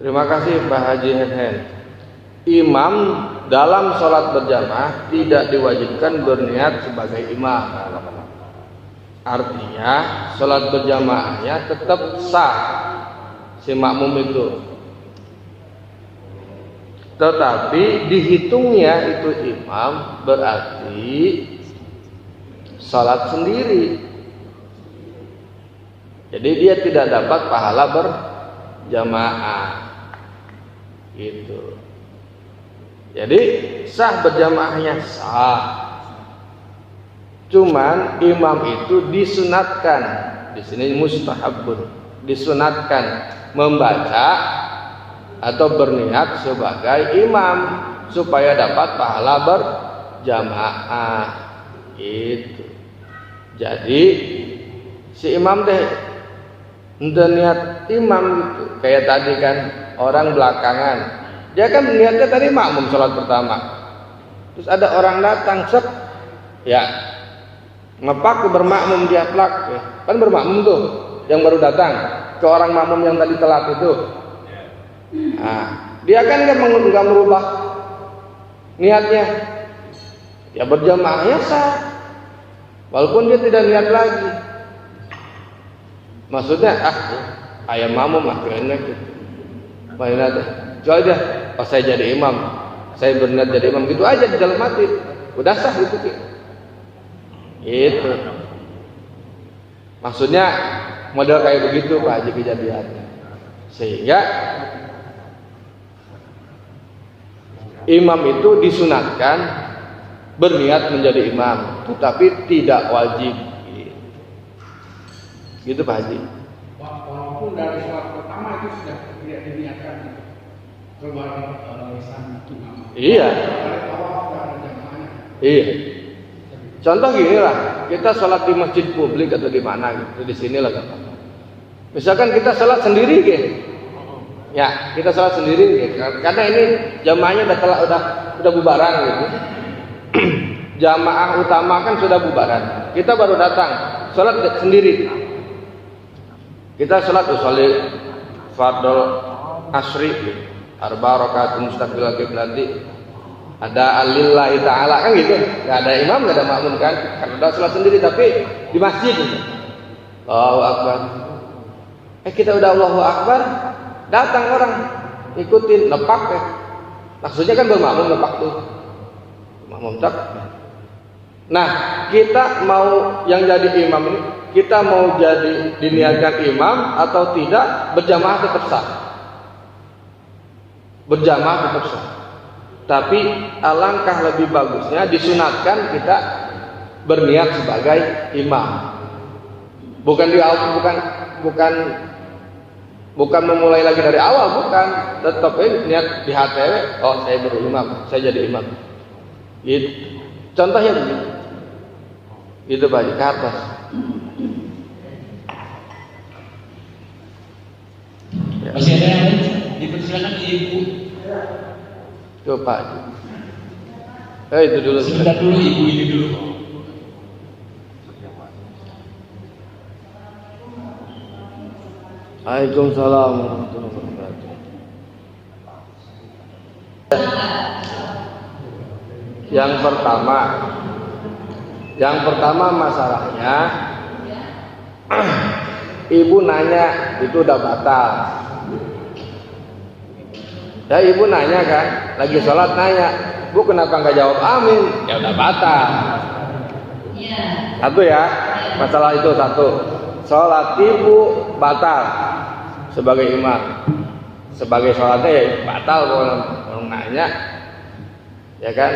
Terima kasih Pak Haji Hen. Imam dalam sholat berjamaah tidak diwajibkan berniat sebagai imam. Artinya sholat berjamaahnya tetap sah si makmum itu. Tetapi dihitungnya itu imam berarti sholat sendiri. Jadi dia tidak dapat pahala berjamaah. Gitu. Jadi sah berjamaahnya sah. Cuman imam itu disunatkan, di sini mustahabun, disunatkan membaca atau berniat sebagai imam supaya dapat pahala berjamaah. Itu. Jadi si imam deh udah niat imam gitu. Kayak tadi kan orang belakangan, dia kan niatnya tadi makmum sholat pertama. Terus ada orang datang, sep, ya ngepak bermakmum dia plak, ya. Kan bermakmum tuh yang baru datang ke orang makmum yang tadi telat itu. Nah, dia kan nggak merubah niatnya, ya berjamaahnya sah, walaupun dia tidak niat lagi. Maksudnya ayam makmum akhirnya gitu. Main aja, jual aja. Pas saya jadi imam, saya berniat jadi imam gitu aja di dalam hati, udah sah gitu. Itu maksudnya model kayak begitu Pak Haji kejadiannya. Sehingga imam itu disunatkan berniat menjadi imam, tetapi tidak wajib. Gitu Pak Haji. Walaupun dari sholat pertama itu sudah tidak diniatkan keluar lisan imam. Iya. Dari awal sudah ada jamaahnya. Iya. Contoh gini lah, kita sholat di masjid publik atau di mana gitu, di sini lah kan. Misalkan kita sholat sendiri gitu. Ya, kita sholat sendiri gitu. Karena ini jamaahnya udah bubaran gitu. Jamaah utama kan sudah bubaran. Kita baru datang, sholat sendiri. Kita sholat usolli fardhu asri gitu. 4 rakaat mustaqbil qiblati. Ada alillahi ta'ala kan gitu, nggak ada imam, nggak ada makmum kan, karena udah sholat sendiri tapi di masjid gitu. Allahu Akbar. Kita udah Allahu Akbar, datang orang ikutin lepak ya. Maksudnya kan bermakmum lepak tuh, makmum tak. Nah kita mau yang jadi imam ini, kita mau jadi diniatkan imam atau tidak, berjamaah tetap sah. Berjamaah tetap sah. Tapi alangkah lebih bagusnya disunatkan kita berniat sebagai imam. Bukan memulai lagi dari awal, bukan. Tetap niat di hati, oh saya berimam, saya jadi imam. Gitu. Contohnya begitu. Itu Pak di atas. Masih ada yang lain? Dipersilakan Ibu. Coba. Itu dulu. Sebentar dulu Ibu ini dulu. Waalaikumsalam warahmatullahi wabarakatuh. Yang pertama masalahnya ibu nanya itu udah batal. Ya ibu nanya kan, lagi sholat nanya, Bu kenapa nggak jawab amin? Ya udah batal. Satu ya, masalah itu satu. Sholat ibu batal sebagai imam, sebagai sholatnya ya batal kalau nanya, ya kan?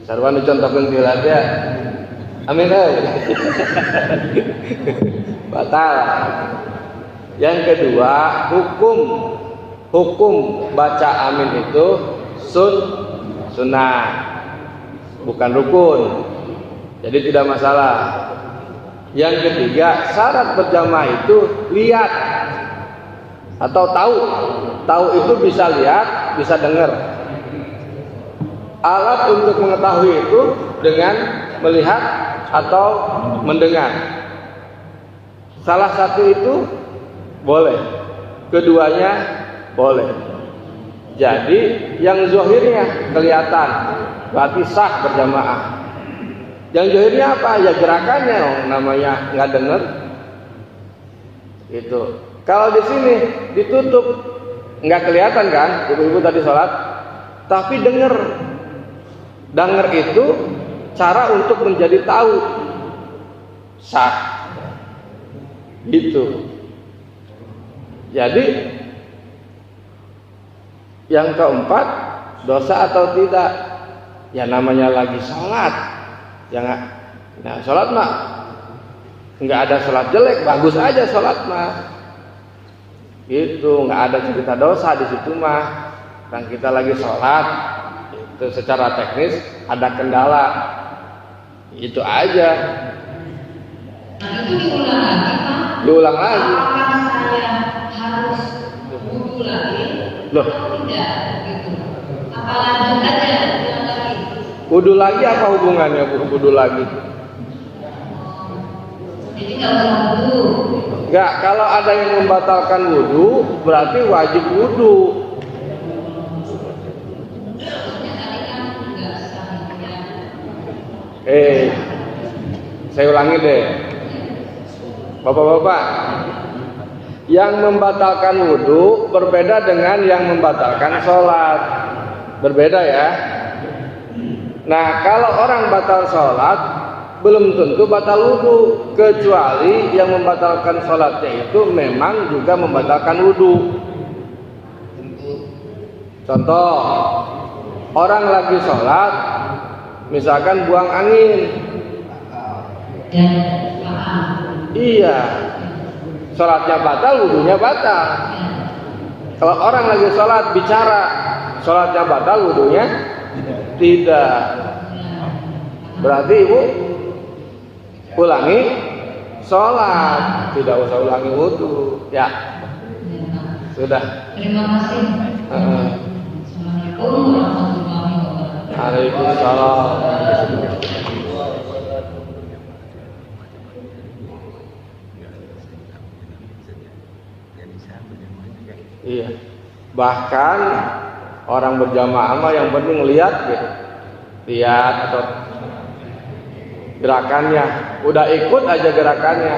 Sarwan dicontohkan tilatnya, amin batal. Yang kedua, hukum baca amin itu sunnah, bukan rukun, jadi tidak masalah. Yang ketiga, syarat berjamaah itu lihat atau tahu itu bisa lihat, bisa dengar. Alat untuk mengetahui itu dengan melihat atau mendengar. Salah satu itu boleh, keduanya boleh. Jadi yang zahirnya kelihatan berarti sah berjamaah. Yang zahirnya apa? Ya gerakannya, namanya nggak dengar. Itu. Kalau di sini ditutup nggak kelihatan kan? Ibu-ibu tadi sholat, tapi dengar. Dengar itu cara untuk menjadi tahu sah. Gitu. Jadi yang keempat, dosa atau tidak? Ya namanya lagi sholat. Ya nggak? Nah sholat mah nggak ada sholat jelek, bagus aja sholat mah. Gitu, nggak ada cerita dosa di situ mah. Dan kita lagi sholat, itu secara teknis ada kendala. Itu aja. Nah itu diulang lagi Pak? Diulang lagi. Apakah saya harus wudhu lagi? Loh, Atau tidak gitu? Apa lanjut aja ulang lagi? wudhu lagi apa hubungannya wudhu lagi? Jadi nggak usah wudhu. Enggak, kalau ada yang membatalkan wudhu berarti wajib wudhu. Maksudnya tadi kan nggak sah ya. Saya ulangi deh. Bapak-bapak, yang membatalkan wudhu berbeda dengan yang membatalkan sholat. Berbeda ya. Nah, kalau orang batal sholat belum tentu batal wudhu, kecuali yang membatalkan sholatnya itu memang juga membatalkan wudhu. Contoh, orang lagi sholat, misalkan buang angin. Dan paham. Iya, sholatnya batal, wudhunya batal. Kalau orang lagi sholat bicara, sholatnya batal, wudhunya tidak. Berarti ibu ulangi sholat, tidak usah ulangi wudhu. Ya, sudah. Terima kasih. Assalamualaikum warahmatullahi wabarakatuh. Waalaikumsalam. Iya. Bahkan orang berjamaah mah yang penting lihat gitu. Lihat atau gerakannya, udah ikut aja gerakannya.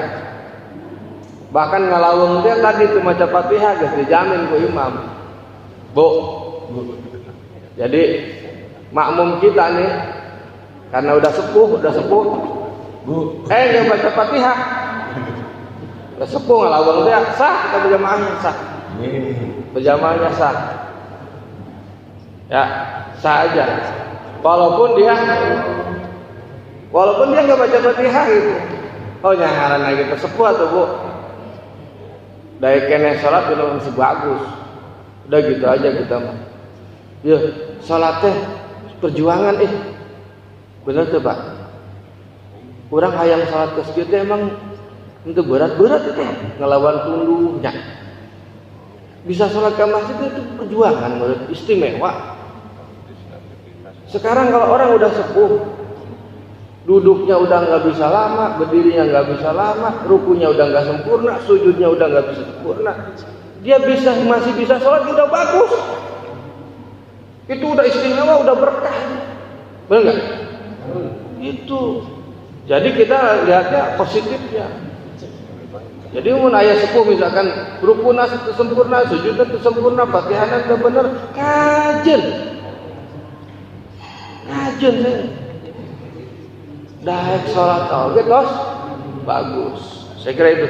Bahkan ngalawung dia tadi tuh maca Fatihah geus dijamin ku imam. Bu. Jadi makmum kita nih karena udah sepuh, Bu. Enggak baca Fatihah. Udah sepuh ngalawung dia sah, kita berjamaahnya sah. Berjamaahnya sah. Ya, sah aja. Walaupun dia nggak baca Fatihah gitu. Oh nyangaran lagi tersepuh tuh bu. Dari kene sholat itu masih bagus. Udah gitu aja kita mah. Ya, sholatnya perjuangan bener tuh pak. Kurang hayang sholat ke masjid emang itu berat itu ngelawan tunduhnya. Bisa sholat ke masjid itu perjuangan menurut istimewa. Sekarang kalau orang udah sepuh, duduknya udah nggak bisa lama, berdirinya nggak bisa lama, rukunya udah nggak sempurna, sujudnya udah nggak bisa sempurna, dia masih bisa sholat udah bagus. Itu udah istimewa, udah berkah, benar nggak? Itu. Jadi kita lihatnya positifnya. Jadi mun aya sepuh misalkan rukuna itu sempurna, sujudnya itu sempurna, Fatihahna itu bener, kajen saya. Daek sholat oge tos bagus. Saya kira itu.